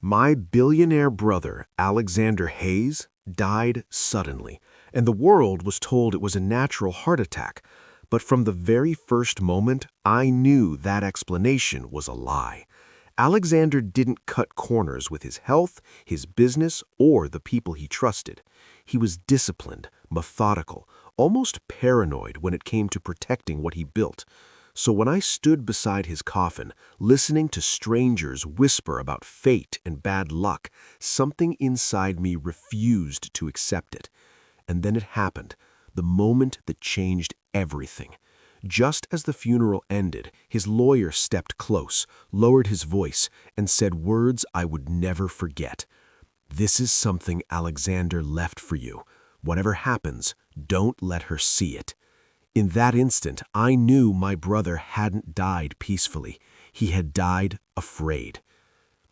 My billionaire brother, Alexander Hayes, died suddenly, and the world was told it was a natural heart attack. But from the very first moment, I knew that explanation was a lie. Alexander didn't cut corners with his health, his business, or the people he trusted. He was disciplined, methodical, almost paranoid when it came to protecting what he built. So when I stood beside his coffin, listening to strangers whisper about fate and bad luck, something inside me refused to accept it. And then it happened, the moment that changed everything. Just as the funeral ended, his lawyer stepped close, lowered his voice, and said words I would never forget. "This is something Alexander left for you. Whatever happens, don't let her see it." In that instant, I knew my brother hadn't died peacefully. He had died afraid.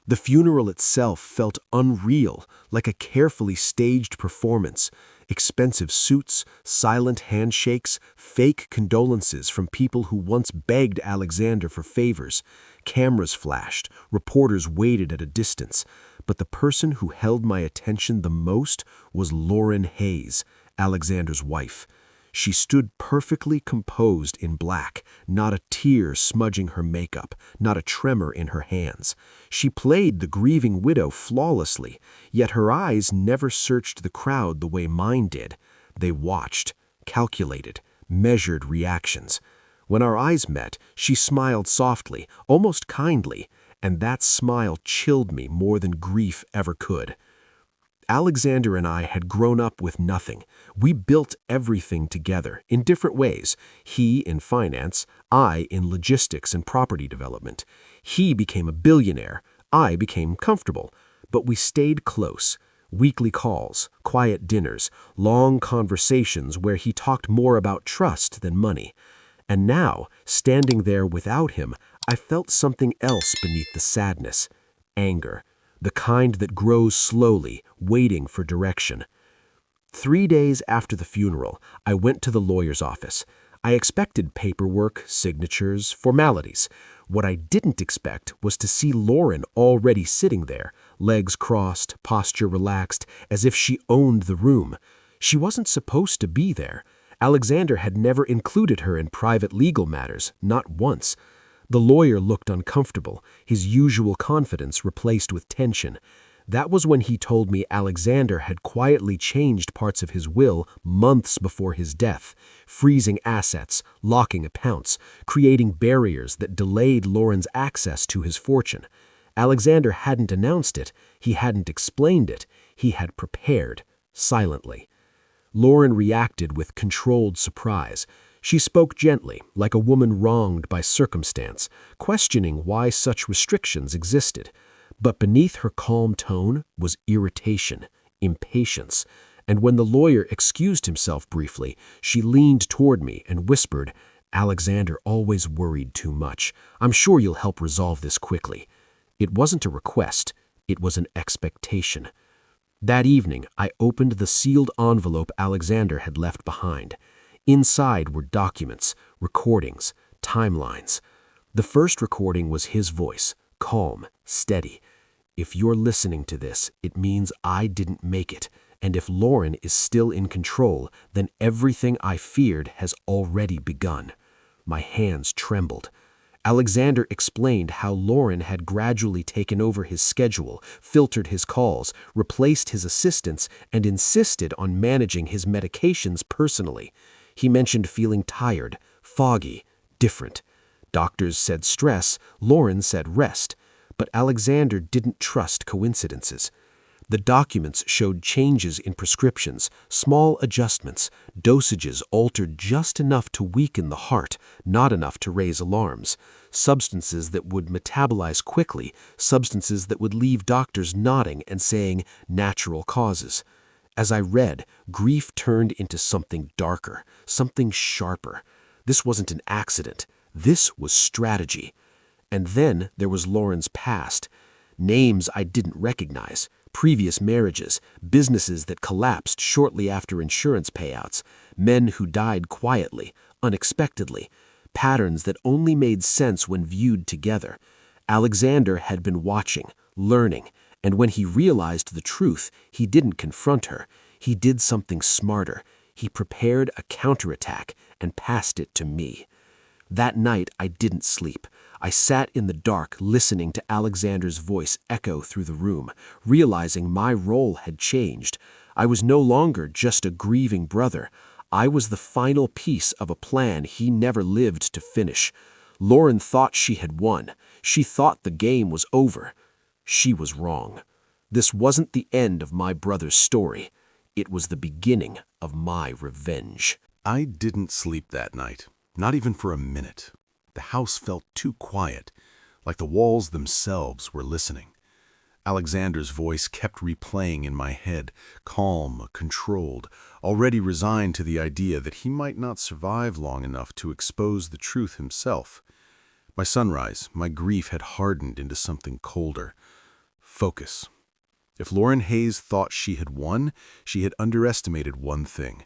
The funeral itself felt unreal, like a carefully staged performance. Expensive suits, silent handshakes, fake condolences from people who once begged Alexander for favors. Cameras flashed, reporters waited at a distance. But the person who held my attention the most was Lauren Hayes, Alexander's wife. She stood perfectly composed in black, not a tear smudging her makeup, not a tremor in her hands. She played the grieving widow flawlessly, yet her eyes never searched the crowd the way mine did. They watched, calculated, measured reactions. When our eyes met, she smiled softly, almost kindly, and that smile chilled me more than grief ever could. Alexander and I had grown up with nothing. We built everything together, in different ways. He in finance, I in logistics and property development. He became a billionaire, I became comfortable. But we stayed close. Weekly calls, quiet dinners, long conversations where he talked more about trust than money. And now, standing there without him, I felt something else beneath the sadness: anger. The kind that grows slowly, waiting for direction. 3 days after the funeral, I went to the lawyer's office. I expected paperwork, signatures, formalities. What I didn't expect was to see Lauren already sitting there, legs crossed, posture relaxed, as if she owned the room. She wasn't supposed to be there. Alexander had never included her in private legal matters, not once. The lawyer looked uncomfortable, his usual confidence replaced with tension. That was when he told me Alexander had quietly changed parts of his will months before his death, freezing assets, locking accounts, creating barriers that delayed Lauren's access to his fortune. Alexander hadn't announced it, he hadn't explained it, he had prepared, silently. Lauren reacted with controlled surprise. She spoke gently, like a woman wronged by circumstance, questioning why such restrictions existed. But beneath her calm tone was irritation, impatience, and when the lawyer excused himself briefly, she leaned toward me and whispered, "Alexander always worried too much. I'm sure you'll help resolve this quickly." It wasn't a request, it was an expectation. That evening, I opened the sealed envelope Alexander had left behind. Inside were documents, recordings, timelines. The first recording was his voice, calm, steady. "If you're listening to this, it means I didn't make it, and if Lauren is still in control, then everything I feared has already begun." My hands trembled. Alexander explained how Lauren had gradually taken over his schedule, filtered his calls, replaced his assistants, and insisted on managing his medications personally. He mentioned feeling tired, foggy, different. Doctors said stress, Lauren said rest. But Alexander didn't trust coincidences. The documents showed changes in prescriptions, small adjustments, dosages altered just enough to weaken the heart, not enough to raise alarms. Substances that would metabolize quickly, substances that would leave doctors nodding and saying natural causes. As I read, grief turned into something darker, something sharper. This wasn't an accident. This was strategy. And then there was Lauren's past. Names I didn't recognize, previous marriages, businesses that collapsed shortly after insurance payouts, men who died quietly, unexpectedly, patterns that only made sense when viewed together. Alexander had been watching, learning, And when he realized the truth, he didn't confront her. He did something smarter. He prepared a counterattack and passed it to me. That night, I didn't sleep. I sat in the dark, listening to Alexander's voice echo through the room, realizing my role had changed. I was no longer just a grieving brother. I was the final piece of a plan he never lived to finish. Lauren thought she had won. She thought the game was over. She was wrong. This wasn't the end of my brother's story. It was the beginning of my revenge. I didn't sleep that night, not even for a minute. The house felt too quiet, like the walls themselves were listening. Alexander's voice kept replaying in my head, calm, controlled, already resigned to the idea that he might not survive long enough to expose the truth himself. By sunrise, my grief had hardened into something colder. Focus. If Lauren Hayes thought she had won, she had underestimated one thing.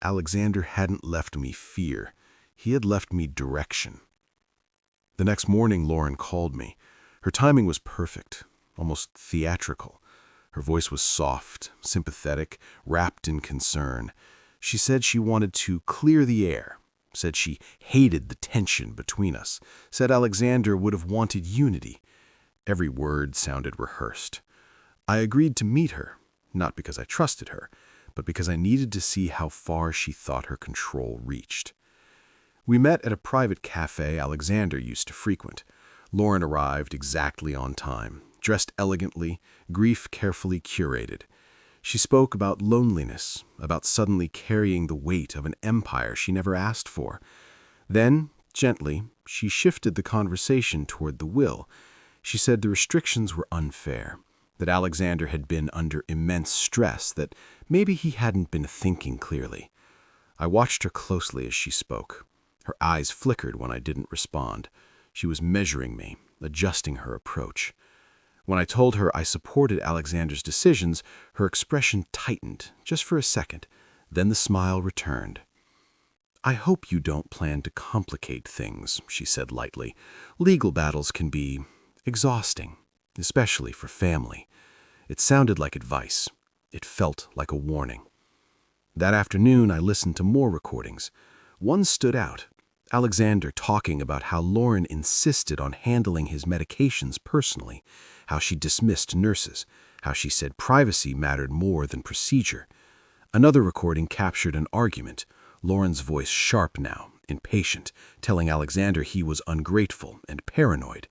Alexander hadn't left me fear. He had left me direction. The next morning, Lauren called me. Her timing was perfect, almost theatrical. Her voice was soft, sympathetic, wrapped in concern. She said she wanted to clear the air, said she hated the tension between us, said Alexander would have wanted unity. Every word sounded rehearsed. I agreed to meet her, not because I trusted her, but because I needed to see how far she thought her control reached. We met at a private cafe Alexander used to frequent. Lauren arrived exactly on time, dressed elegantly, grief carefully curated. She spoke about loneliness, about suddenly carrying the weight of an empire she never asked for. Then, gently, she shifted the conversation toward the will. She said the restrictions were unfair, that Alexander had been under immense stress, that maybe he hadn't been thinking clearly. I watched her closely as she spoke. Her eyes flickered when I didn't respond. She was measuring me, adjusting her approach. When I told her I supported Alexander's decisions, her expression tightened, just for a second. Then the smile returned. "I hope you don't plan to complicate things," she said lightly. "Legal battles can be exhausting, especially for family." It sounded like advice. It felt like a warning. That afternoon, I listened to more recordings. One stood out. Alexander talking about how Lauren insisted on handling his medications personally, how she dismissed nurses, how she said privacy mattered more than procedure. Another recording captured an argument, Lauren's voice sharp now, impatient, telling Alexander he was ungrateful and paranoid.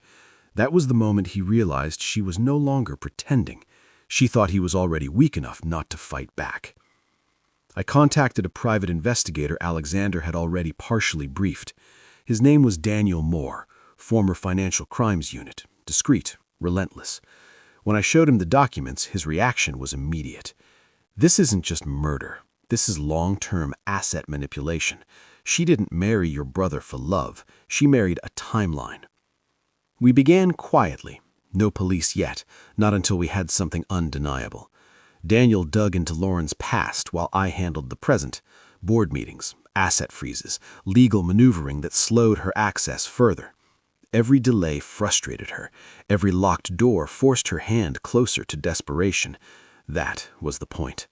That was the moment he realized she was no longer pretending. She thought he was already weak enough not to fight back. I contacted a private investigator Alexander had already partially briefed. His name was Daniel Moore, former Financial Crimes Unit, discreet, relentless. When I showed him the documents, his reaction was immediate. "This isn't just murder. This is long-term asset manipulation. She didn't marry your brother for love. She married a timeline." We began quietly. No police yet, not until we had something undeniable. Daniel dug into Lauren's past while I handled the present. Board meetings, asset freezes, legal maneuvering that slowed her access further. Every delay frustrated her. Every locked door forced her hand closer to desperation. That was the point.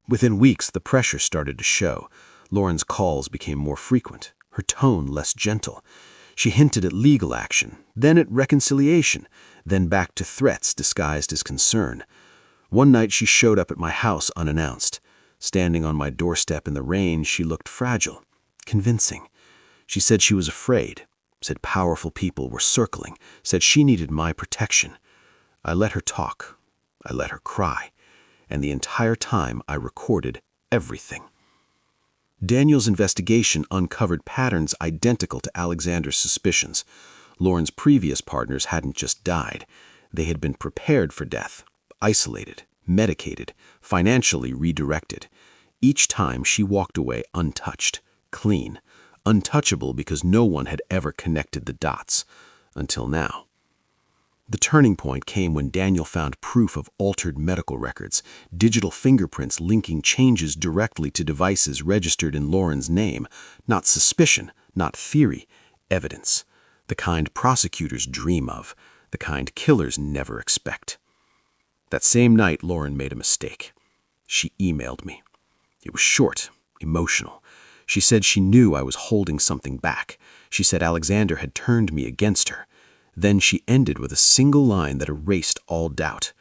Within weeks, the pressure started to show. Lauren's calls became more frequent, her tone less gentle. She hinted at legal action, then at reconciliation, then back to threats disguised as concern. One night she showed up at my house unannounced. Standing on my doorstep in the rain, she looked fragile, convincing. She said she was afraid, said powerful people were circling, said she needed my protection. I let her talk. I let her cry. And the entire time I recorded everything. Daniel's investigation uncovered patterns identical to Alexander's suspicions. Lauren's previous partners hadn't just died. They had been prepared for death, isolated, medicated, financially redirected. Each time she walked away untouched, clean, untouchable because no one had ever connected the dots, until now. The turning point came when Daniel found proof of altered medical records, digital fingerprints linking changes directly to devices registered in Lauren's name. Not suspicion, not theory, evidence. The kind prosecutors dream of, the kind killers never expect. That same night, Lauren made a mistake. She emailed me. It was short, emotional. She said she knew I was holding something back. She said Alexander had turned me against her. Then she ended with a single line that erased all doubt.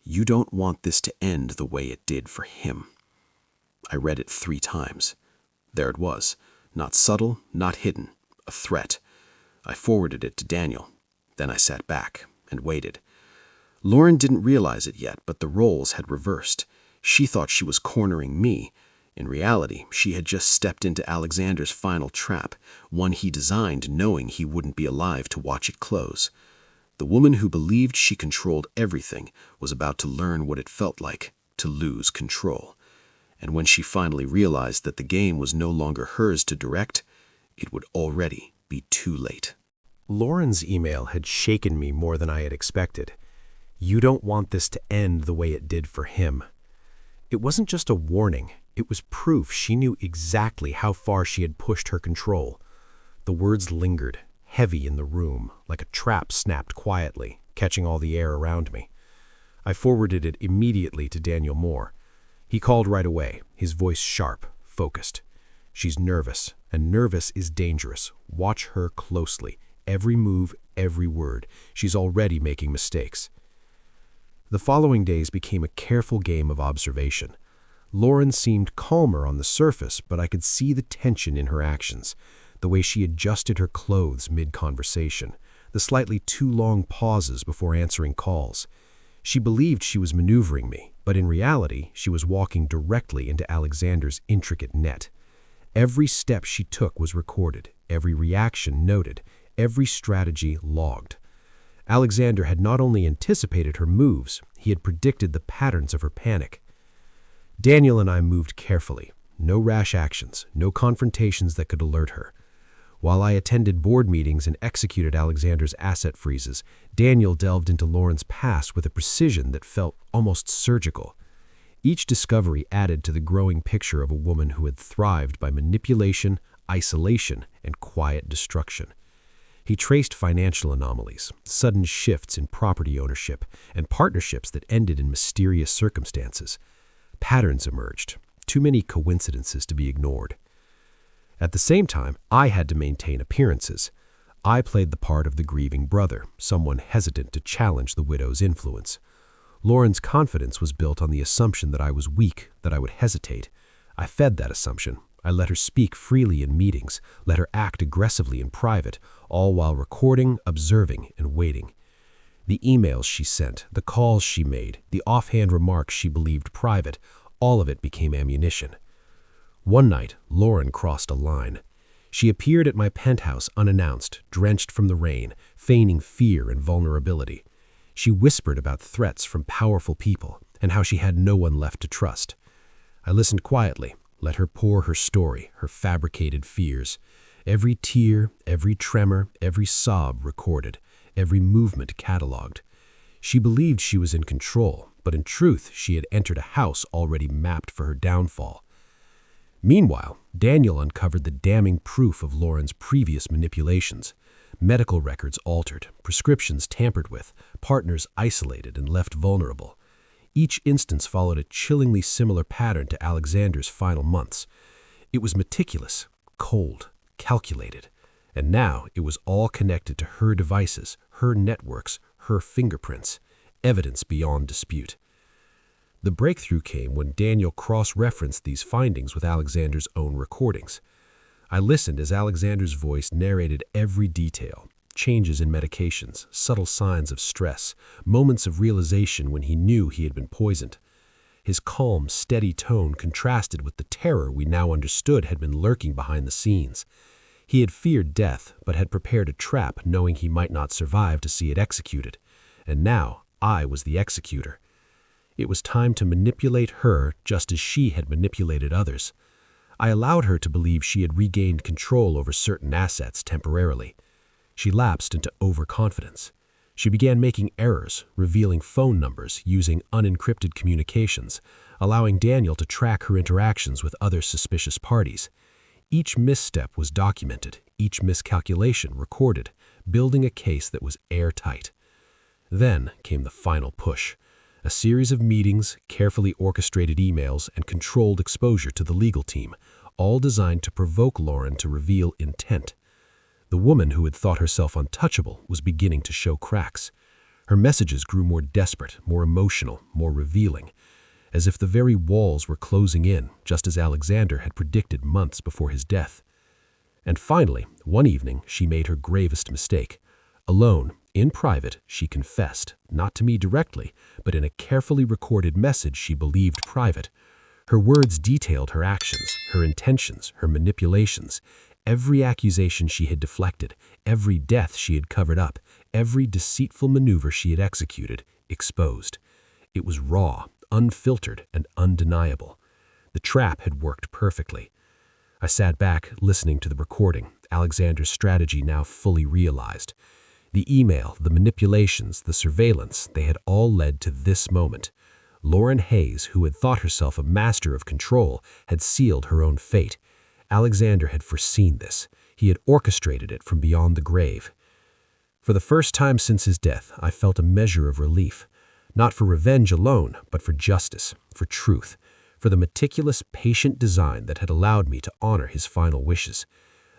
"You don't want this to end the way it did for him." I read it 3 times. There it was. Not subtle, not hidden. A threat. I forwarded it to Daniel. Then I sat back and waited. Lauren didn't realize it yet, but the roles had reversed. She thought she was cornering me. In reality, she had just stepped into Alexander's final trap, one he designed knowing he wouldn't be alive to watch it close. The woman who believed she controlled everything was about to learn what it felt like to lose control. And when she finally realized that the game was no longer hers to direct, it would already be too late. Lauren's email had shaken me more than I had expected. "You don't want this to end the way it did for him." It wasn't just a warning. It was proof she knew exactly how far she had pushed her control. The words lingered, heavy in the room, like a trap snapped quietly, catching all the air around me. I forwarded it immediately to Daniel Moore. He called right away, his voice sharp, focused. "She's nervous, and nervous is dangerous. Watch her closely. Every move, every word. She's already making mistakes." The following days became a careful game of observation. Lauren seemed calmer on the surface, but I could see the tension in her actions, the way she adjusted her clothes mid-conversation, the slightly too long pauses before answering calls. She believed she was maneuvering me, but in reality, she was walking directly into Alexander's intricate net. Every step she took was recorded, every reaction noted, every strategy logged. Alexander had not only anticipated her moves, he had predicted the patterns of her panic. Daniel and I moved carefully. No rash actions, no confrontations that could alert her. While I attended board meetings and executed Alexander's asset freezes, Daniel delved into Lauren's past with a precision that felt almost surgical. Each discovery added to the growing picture of a woman who had thrived by manipulation, isolation, and quiet destruction. He traced financial anomalies, sudden shifts in property ownership, and partnerships that ended in mysterious circumstances. Patterns emerged, too many coincidences to be ignored. At the same time, I had to maintain appearances. I played the part of the grieving brother, someone hesitant to challenge the widow's influence. Lauren's confidence was built on the assumption that I was weak, that I would hesitate. I fed that assumption. I let her speak freely in meetings, let her act aggressively in private, all while recording, observing, and waiting. The emails she sent, the calls she made, the offhand remarks she believed private, all of it became ammunition. One night, Lauren crossed a line. She appeared at my penthouse unannounced, drenched from the rain, feigning fear and vulnerability. She whispered about threats from powerful people and how she had no one left to trust. I listened quietly, let her pour her story, her fabricated fears. Every tear, every tremor, every sob recorded, every movement catalogued. She believed she was in control, but in truth she had entered a house already mapped for her downfall. Meanwhile, Daniel uncovered the damning proof of Lauren's previous manipulations. Medical records altered, prescriptions tampered with, partners isolated and left vulnerable. Each instance followed a chillingly similar pattern to Alexander's final months. It was meticulous, cold, calculated, and now it was all connected to her devices, her networks, her fingerprints, evidence beyond dispute. The breakthrough came when Daniel cross-referenced these findings with Alexander's own recordings. I listened as Alexander's voice narrated every detail, changes in medications, subtle signs of stress, moments of realization when he knew he had been poisoned. His calm, steady tone contrasted with the terror we now understood had been lurking behind the scenes. He had feared death, but had prepared a trap knowing he might not survive to see it executed. And now I was the executor. It was time to manipulate her just as she had manipulated others. I allowed her to believe she had regained control over certain assets temporarily. She lapsed into overconfidence. She began making errors, revealing phone numbers, using unencrypted communications, allowing Daniel to track her interactions with other suspicious parties. Each misstep was documented, each miscalculation recorded, building a case that was airtight. Then came the final push. A series of meetings, carefully orchestrated emails, and controlled exposure to the legal team, all designed to provoke Lauren to reveal intent. The woman who had thought herself untouchable was beginning to show cracks. Her messages grew more desperate, more emotional, more revealing, as if the very walls were closing in, just as Alexander had predicted months before his death. And finally, one evening, she made her gravest mistake. Alone, in private, she confessed, not to me directly, but in a carefully recorded message she believed private. Her words detailed her actions, her intentions, her manipulations, every accusation she had deflected, every death she had covered up, every deceitful maneuver she had executed, exposed. It was raw, unfiltered, and undeniable. The trap had worked perfectly. I sat back, listening to the recording, Alexander's strategy now fully realized. The email, the manipulations, the surveillance, they had all led to this moment. Lauren Hayes, who had thought herself a master of control, had sealed her own fate. Alexander had foreseen this. He had orchestrated it from beyond the grave. For the first time since his death, I felt a measure of relief. Not for revenge alone, but for justice, for truth, for the meticulous, patient design that had allowed me to honor his final wishes.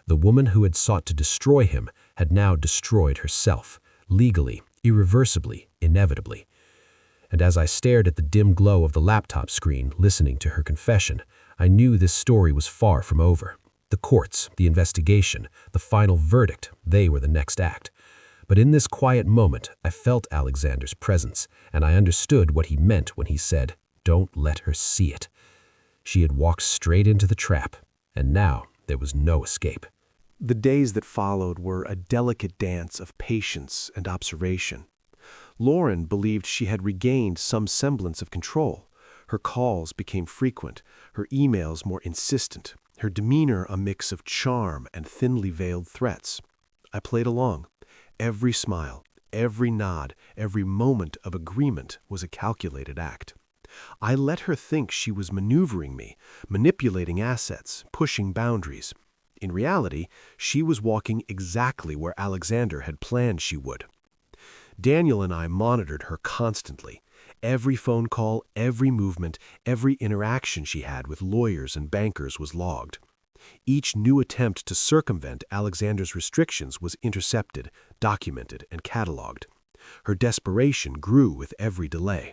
The woman who had sought to destroy him had now destroyed herself, legally, irreversibly, inevitably. And as I stared at the dim glow of the laptop screen, listening to her confession, I knew this story was far from over. The courts, the investigation, the final verdict, they were the next act. But in this quiet moment, I felt Alexander's presence, and I understood what he meant when he said, "Don't let her see it." She had walked straight into the trap, and now there was no escape. The days that followed were a delicate dance of patience and observation. Lauren believed she had regained some semblance of control. Her calls became frequent, her emails more insistent, her demeanor a mix of charm and thinly veiled threats. I played along. Every smile, every nod, every moment of agreement was a calculated act. I let her think she was maneuvering me, manipulating assets, pushing boundaries. In reality, she was walking exactly where Alexander had planned she would. Daniel and I monitored her constantly. Every phone call, every movement, every interaction she had with lawyers and bankers was logged. Each new attempt to circumvent Alexander's restrictions was intercepted, documented, and cataloged. Her desperation grew with every delay.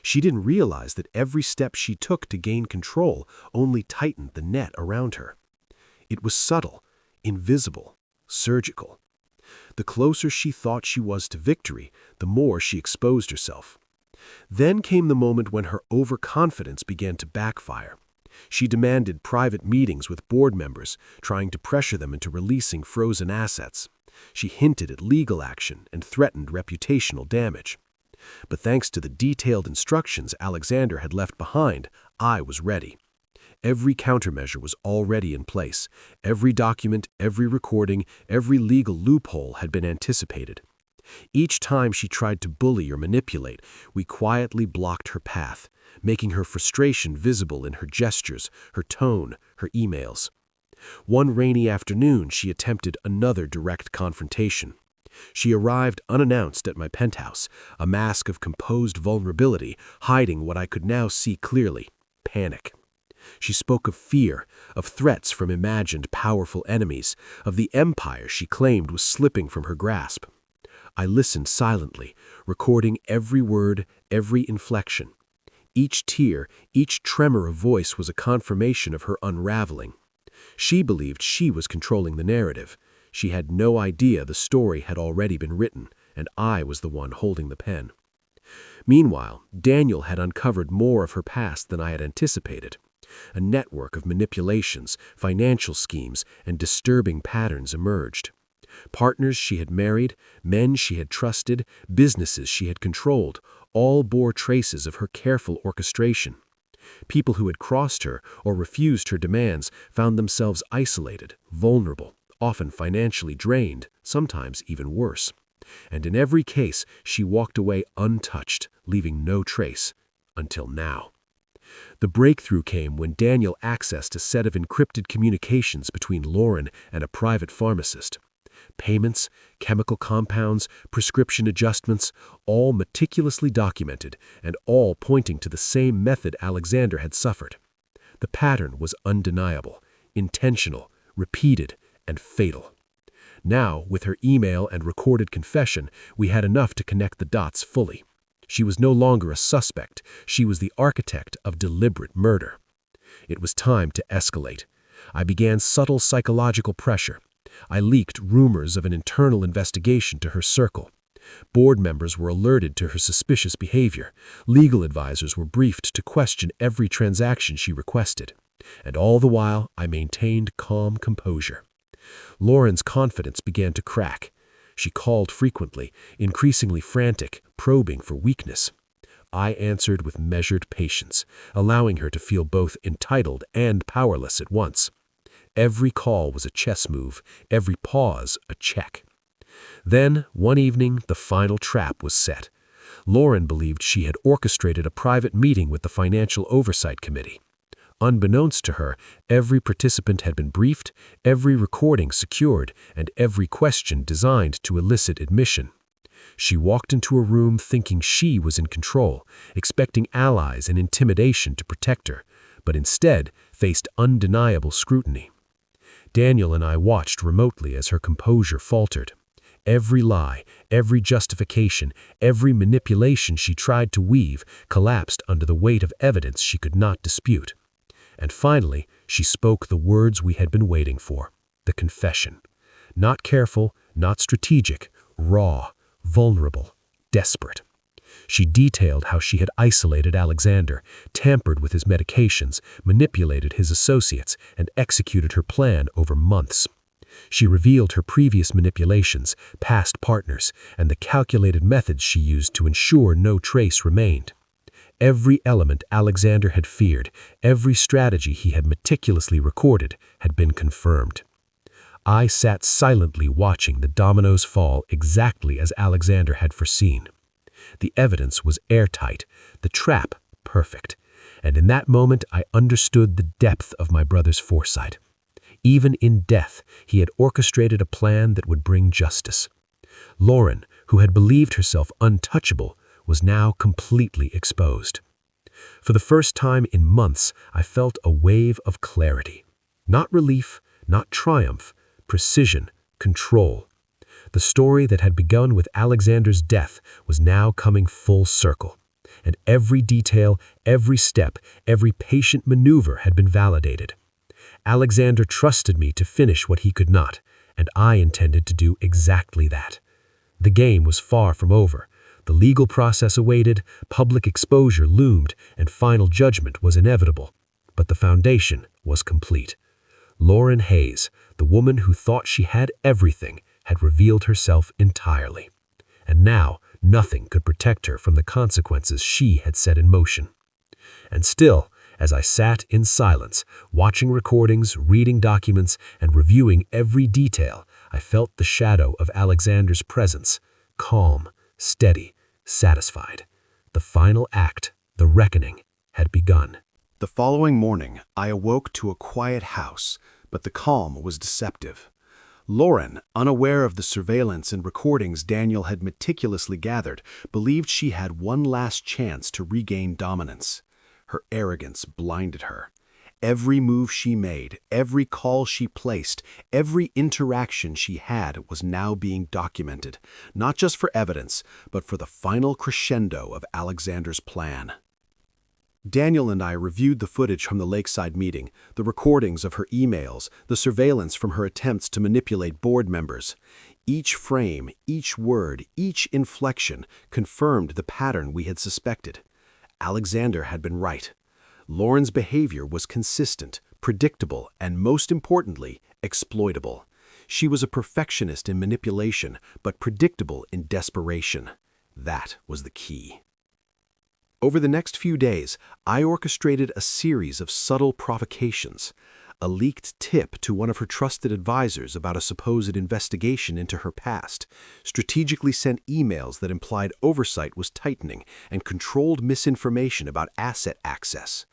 She didn't realize that every step she took to gain control only tightened the net around her. It was subtle, invisible, surgical. The closer she thought she was to victory, the more she exposed herself. Then came the moment when her overconfidence began to backfire. She demanded private meetings with board members, trying to pressure them into releasing frozen assets. She hinted at legal action and threatened reputational damage. But thanks to the detailed instructions Alexander had left behind, I was ready. Every countermeasure was already in place. Every document, every recording, every legal loophole had been anticipated. Each time she tried to bully or manipulate, we quietly blocked her path, making her frustration visible in her gestures, her tone, her emails. One rainy afternoon, she attempted another direct confrontation. She arrived unannounced at my penthouse, a mask of composed vulnerability, hiding what I could now see clearly: panic. She spoke of fear, of threats from imagined powerful enemies, of the empire she claimed was slipping from her grasp. I listened silently, recording every word, every inflection. Each tear, each tremor of voice was a confirmation of her unraveling. She believed she was controlling the narrative. She had no idea the story had already been written, and I was the one holding the pen. Meanwhile, Daniel had uncovered more of her past than I had anticipated. A network of manipulations, financial schemes, and disturbing patterns emerged. Partners she had married, men she had trusted, businesses she had controlled, all bore traces of her careful orchestration. People who had crossed her or refused her demands found themselves isolated, vulnerable, often financially drained, sometimes even worse. And in every case, she walked away untouched, leaving no trace, until now. The breakthrough came when Daniel accessed a set of encrypted communications between Lauren and a private pharmacist. Payments, chemical compounds, prescription adjustments, all meticulously documented and all pointing to the same method Alexander had suffered. The pattern was undeniable, intentional, repeated, and fatal. Now, with her email and recorded confession, we had enough to connect the dots fully. She was no longer a suspect. She was the architect of deliberate murder. It was time to escalate. I began subtle psychological pressure. I leaked rumors of an internal investigation to her circle. Board members were alerted to her suspicious behavior. Legal advisors were briefed to question every transaction she requested. And all the while, I maintained calm composure. Lauren's confidence began to crack. She called frequently, increasingly frantic, probing for weakness. I answered with measured patience, allowing her to feel both entitled and powerless at once. Every call was a chess move, every pause a check. Then, one evening, the final trap was set. Lauren believed she had orchestrated a private meeting with the Financial Oversight Committee. Unbeknownst to her, every participant had been briefed, every recording secured, and every question designed to elicit admission. She walked into a room thinking she was in control, expecting allies and intimidation to protect her, but instead faced undeniable scrutiny. Daniel and I watched remotely as her composure faltered. Every lie, every justification, every manipulation she tried to weave collapsed under the weight of evidence she could not dispute. And finally, she spoke the words we had been waiting for, the confession. Not careful, not strategic, raw, vulnerable, desperate. She detailed how she had isolated Alexander, tampered with his medications, manipulated his associates, and executed her plan over months. She revealed her previous manipulations, past partners, and the calculated methods she used to ensure no trace remained. Every element Alexander had feared, every strategy he had meticulously recorded, had been confirmed. I sat silently watching the dominoes fall exactly as Alexander had foreseen. The evidence was airtight, the trap perfect, and in that moment I understood the depth of my brother's foresight. Even in death, he had orchestrated a plan that would bring justice. Lauren, who had believed herself untouchable, was now completely exposed. For the first time in months, I felt a wave of clarity. Not relief, not triumph, precision, control. The story that had begun with Alexander's death was now coming full circle, and every detail, every step, every patient maneuver had been validated. Alexander trusted me to finish what he could not, and I intended to do exactly that. The game was far from over. The legal process awaited, public exposure loomed, and final judgment was inevitable. But the foundation was complete. Lauren Hayes, the woman who thought she had everything, had revealed herself entirely. And now, nothing could protect her from the consequences she had set in motion. And still, as I sat in silence, watching recordings, reading documents, and reviewing every detail, I felt the shadow of Alexander's presence, calm, steady, satisfied. The final act, the reckoning, had begun. The following morning, I awoke to a quiet house, but the calm was deceptive. Lauren, unaware of the surveillance and recordings Daniel had meticulously gathered, believed she had one last chance to regain dominance. Her arrogance blinded her. Every move she made, every call she placed, every interaction she had was now being documented, not just for evidence, but for the final crescendo of Alexander's plan. Daniel and I reviewed the footage from the lakeside meeting, the recordings of her emails, the surveillance from her attempts to manipulate board members. Each frame, each word, each inflection confirmed the pattern we had suspected. Alexander had been right. Lauren's behavior was consistent, predictable, and most importantly, exploitable. She was a perfectionist in manipulation, but predictable in desperation. That was the key. Over the next few days, I orchestrated a series of subtle provocations. A leaked tip to one of her trusted advisors about a supposed investigation into her past, strategically sent emails that implied oversight was tightening, and controlled misinformation about asset access.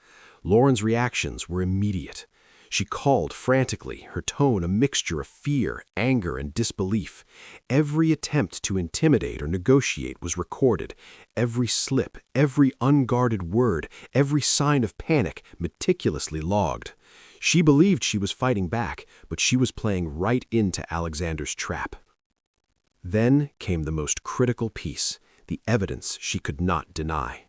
Lauren's reactions were immediate. She called frantically, her tone a mixture of fear, anger, and disbelief. Every attempt to intimidate or negotiate was recorded. Every slip, every unguarded word, every sign of panic meticulously logged. She believed she was fighting back, but she was playing right into Alexander's trap. Then came the most critical piece, the evidence she could not deny.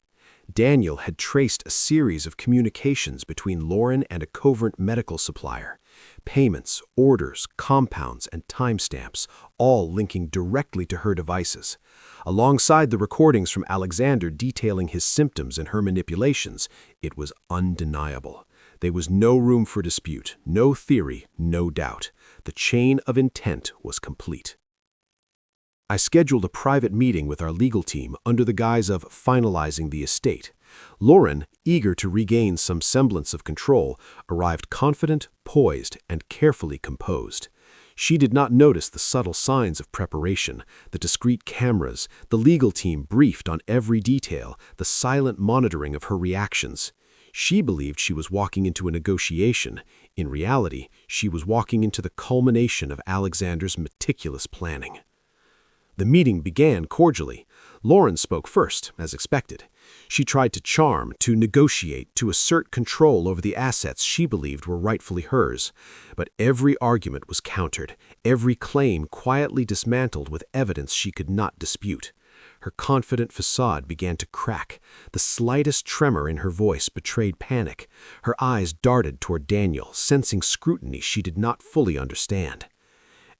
Daniel had traced a series of communications between Lauren and a covert medical supplier. Payments, orders, compounds, and timestamps, all linking directly to her devices. Alongside the recordings from Alexander detailing his symptoms and her manipulations, it was undeniable. There was no room for dispute, no theory, no doubt. The chain of intent was complete. I scheduled a private meeting with our legal team under the guise of finalizing the estate. Lauren, eager to regain some semblance of control, arrived confident, poised, and carefully composed. She did not notice the subtle signs of preparation, the discreet cameras, the legal team briefed on every detail, the silent monitoring of her reactions. She believed she was walking into a negotiation. In reality, she was walking into the culmination of Alexander's meticulous planning. The meeting began cordially. Lauren spoke first, as expected. She tried to charm, to negotiate, to assert control over the assets she believed were rightfully hers. But every argument was countered, every claim quietly dismantled with evidence she could not dispute. Her confident facade began to crack. The slightest tremor in her voice betrayed panic. Her eyes darted toward Daniel, sensing scrutiny she did not fully understand.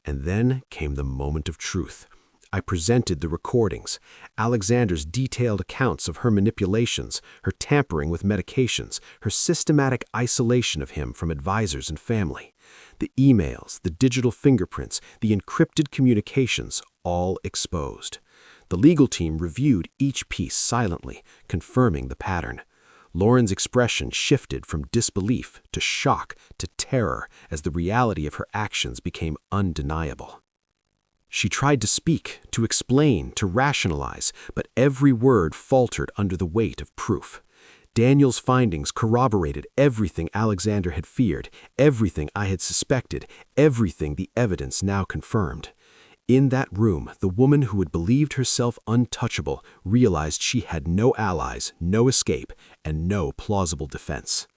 And then came the moment of truth. I presented the recordings, Alexander's detailed accounts of her manipulations, her tampering with medications, her systematic isolation of him from advisors and family. The emails, the digital fingerprints, the encrypted communications, all exposed. The legal team reviewed each piece silently, confirming the pattern. Lauren's expression shifted from disbelief to shock to terror as the reality of her actions became undeniable. She tried to speak, to explain, to rationalize, but every word faltered under the weight of proof. Daniel's findings corroborated everything Alexander had feared, everything I had suspected, everything the evidence now confirmed. In that room, the woman who had believed herself untouchable realized she had no allies, no escape, and no plausible defense.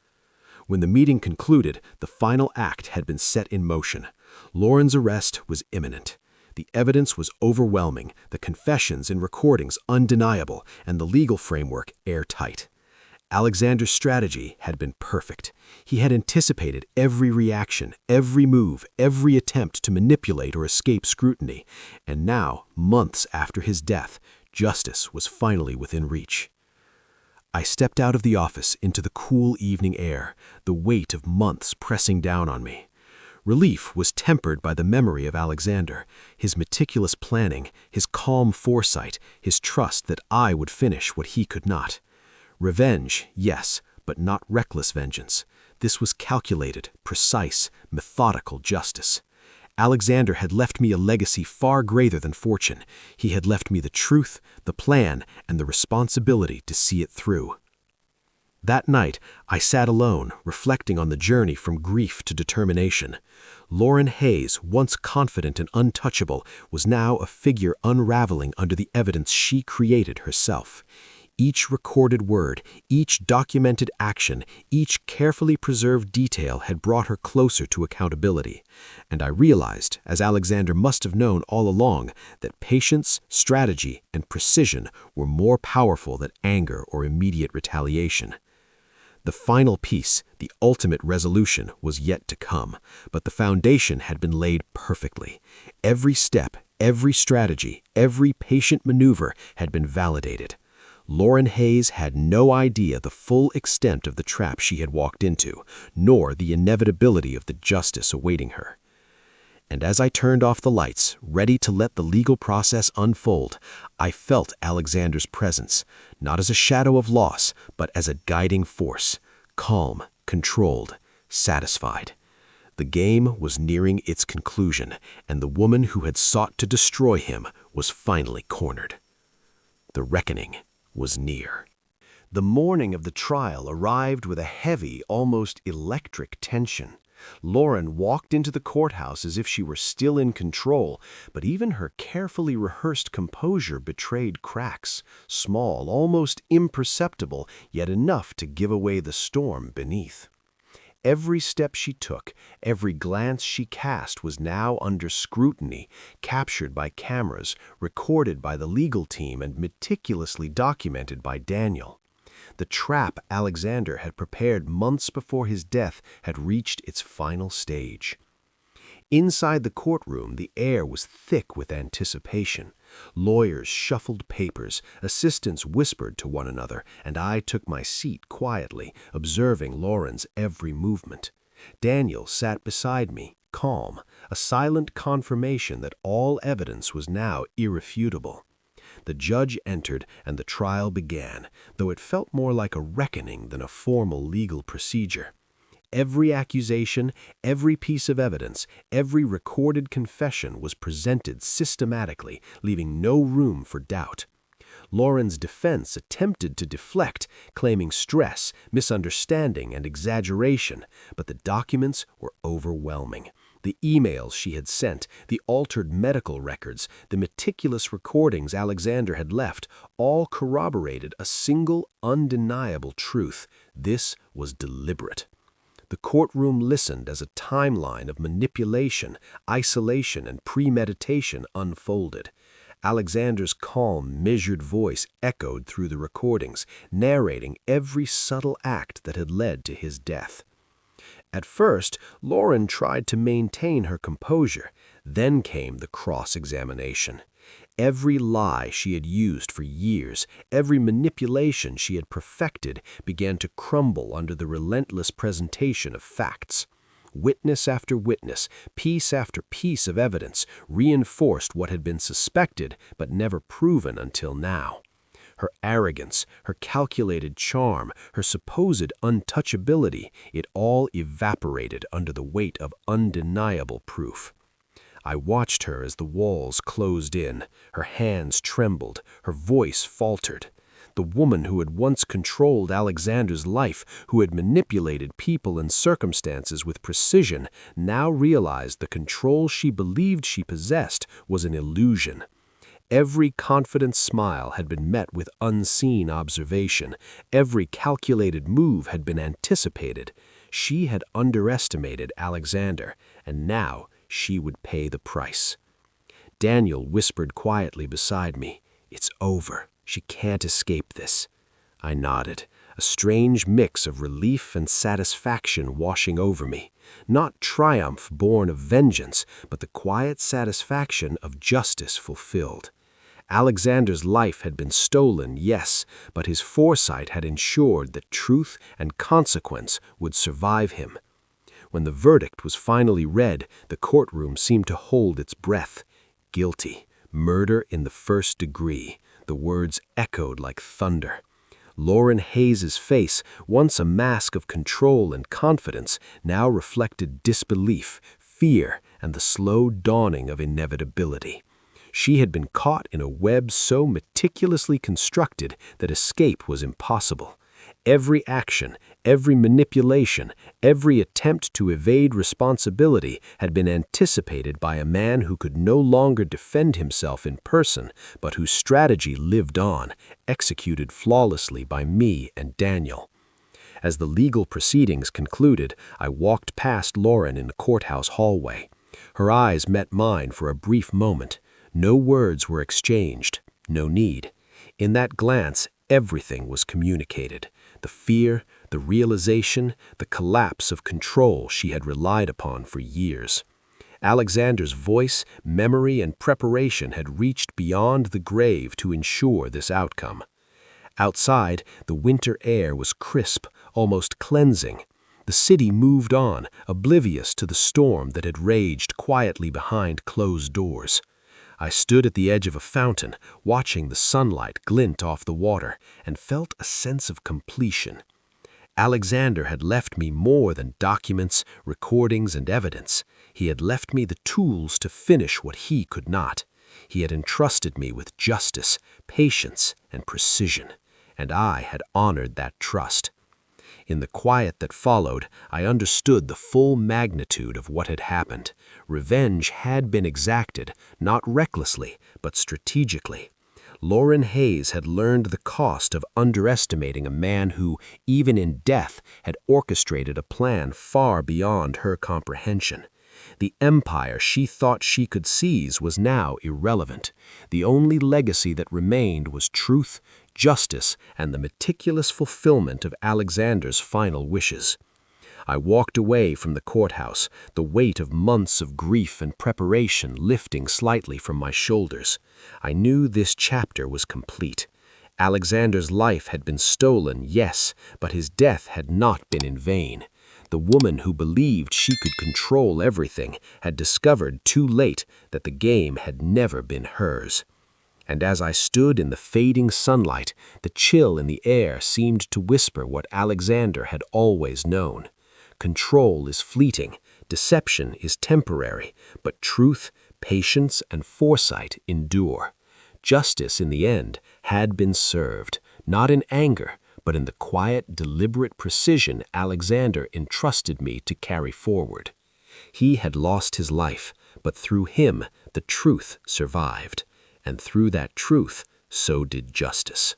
When the meeting concluded, the final act had been set in motion. Lauren's arrest was imminent. The evidence was overwhelming, the confessions and recordings undeniable, and the legal framework airtight. Alexander's strategy had been perfect. He had anticipated every reaction, every move, every attempt to manipulate or escape scrutiny. And now, months after his death, justice was finally within reach. I stepped out of the office into the cool evening air, the weight of months pressing down on me. Relief was tempered by the memory of Alexander, his meticulous planning, his calm foresight, his trust that I would finish what he could not. Revenge, yes, but not reckless vengeance. This was calculated, precise, methodical justice. Alexander had left me a legacy far greater than fortune. He had left me the truth, the plan, and the responsibility to see it through. That night, I sat alone, reflecting on the journey from grief to determination. Lauren Hayes, once confident and untouchable, was now a figure unraveling under the evidence she created herself. Each recorded word, each documented action, each carefully preserved detail had brought her closer to accountability. And I realized, as Alexander must have known all along, that patience, strategy, and precision were more powerful than anger or immediate retaliation. The final piece, the ultimate resolution, was yet to come, but the foundation had been laid perfectly. Every step, every strategy, every patient maneuver had been validated. Lauren Hayes had no idea the full extent of the trap she had walked into, nor the inevitability of the justice awaiting her. And as I turned off the lights, ready to let the legal process unfold, I felt Alexander's presence, not as a shadow of loss, but as a guiding force, calm, controlled, satisfied. The game was nearing its conclusion, and the woman who had sought to destroy him was finally cornered. The reckoning was near. The morning of the trial arrived with a heavy, almost electric tension. Lauren walked into the courthouse as if she were still in control, but even her carefully rehearsed composure betrayed cracks, small, almost imperceptible, yet enough to give away the storm beneath. Every step she took, every glance she cast was now under scrutiny, captured by cameras, recorded by the legal team, and meticulously documented by Daniel. The trap Alexander had prepared months before his death had reached its final stage. Inside the courtroom, the air was thick with anticipation. Lawyers shuffled papers, assistants whispered to one another, and I took my seat quietly, observing Lauren's every movement. Daniel sat beside me, calm, a silent confirmation that all evidence was now irrefutable. The judge entered, and the trial began, though it felt more like a reckoning than a formal legal procedure. Every accusation, every piece of evidence, every recorded confession was presented systematically, leaving no room for doubt. Lauren's defense attempted to deflect, claiming stress, misunderstanding, and exaggeration, but the documents were overwhelming. The emails she had sent, the altered medical records, the meticulous recordings Alexander had left, all corroborated a single, undeniable truth. This was deliberate. The courtroom listened as a timeline of manipulation, isolation, and premeditation unfolded. Alexander's calm, measured voice echoed through the recordings, narrating every subtle act that had led to his death. At first, Lauren tried to maintain her composure. Then came the cross-examination. Every lie she had used for years, every manipulation she had perfected, began to crumble under the relentless presentation of facts. Witness after witness, piece after piece of evidence, reinforced what had been suspected but never proven until now. Her arrogance, her calculated charm, her supposed untouchability, it all evaporated under the weight of undeniable proof. I watched her as the walls closed in. Her hands trembled, her voice faltered. The woman who had once controlled Alexander's life, who had manipulated people and circumstances with precision, now realized the control she believed she possessed was an illusion. Every confident smile had been met with unseen observation. Every calculated move had been anticipated. She had underestimated Alexander, and now she would pay the price. Daniel whispered quietly beside me, "It's over. She can't escape this." I nodded, a strange mix of relief and satisfaction washing over me. Not triumph born of vengeance, but the quiet satisfaction of justice fulfilled. Alexander's life had been stolen, yes, but his foresight had ensured that truth and consequence would survive him. When the verdict was finally read, the courtroom seemed to hold its breath. Guilty, murder in the first degree. The words echoed like thunder. Lauren Hayes's face, once a mask of control and confidence, now reflected disbelief, fear, and the slow dawning of inevitability. She had been caught in a web so meticulously constructed that escape was impossible. Every action, every manipulation, every attempt to evade responsibility had been anticipated by a man who could no longer defend himself in person, but whose strategy lived on, executed flawlessly by me and Daniel. As the legal proceedings concluded, I walked past Lauren in the courthouse hallway. Her eyes met mine for a brief moment. No words were exchanged, no need. In that glance, everything was communicated. The fear, the realization, the collapse of control she had relied upon for years. Alexander's voice, memory, and preparation had reached beyond the grave to ensure this outcome. Outside, the winter air was crisp, almost cleansing. The city moved on, oblivious to the storm that had raged quietly behind closed doors. I stood at the edge of a fountain, watching the sunlight glint off the water, and felt a sense of completion. Alexander had left me more than documents, recordings, and evidence. He had left me the tools to finish what he could not. He had entrusted me with justice, patience, and precision, and I had honored that trust. In the quiet that followed, I understood the full magnitude of what had happened. Revenge had been exacted, not recklessly, but strategically. Lauren Hayes had learned the cost of underestimating a man who, even in death, had orchestrated a plan far beyond her comprehension. The empire she thought she could seize was now irrelevant. The only legacy that remained was truth, justice, and the meticulous fulfillment of Alexander's final wishes. I walked away from the courthouse, the weight of months of grief and preparation lifting slightly from my shoulders. I knew this chapter was complete. Alexander's life had been stolen, yes, but his death had not been in vain. The woman who believed she could control everything had discovered too late that the game had never been hers. And as I stood in the fading sunlight, the chill in the air seemed to whisper what Alexander had always known. Control is fleeting, deception is temporary, but truth, patience, and foresight endure. Justice, in the end, had been served, not in anger, but in the quiet, deliberate precision Alexander entrusted me to carry forward. He had lost his life, but through him the truth survived, and through that truth, so did justice.